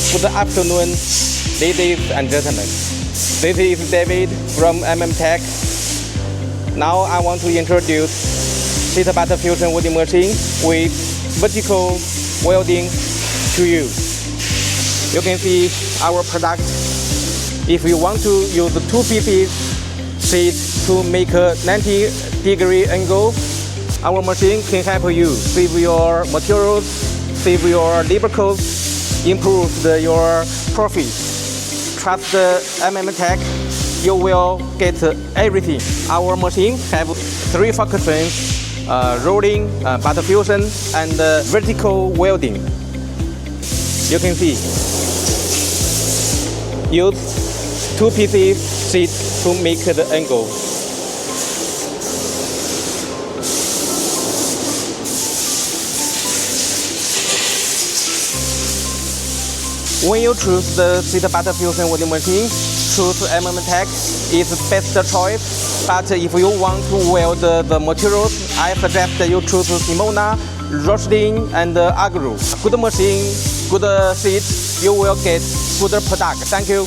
Good afternoon, ladies and gentlemen. This is David from Tech. Now I want to introduce sheet butter fusion welding machine with vertical welding to you. You can see our product. If you want to use 2 pieces sheet to make a 90-degree angle, our machine can help you save your materials, save your labor costs, improve your profit. Trust Tech, you will get everything. Our machine have 3 functions: rolling, butter fusion, and vertical welding. You can see. Use 2 pieces sheet to make the angle. When you choose the sheet butter fusion welding machine, choose Tech is the best choice. But if you want to weld the materials, I suggest you choose Simona, Roslin, and Agro. Good machine, good sheet, you will get good product. Thank you.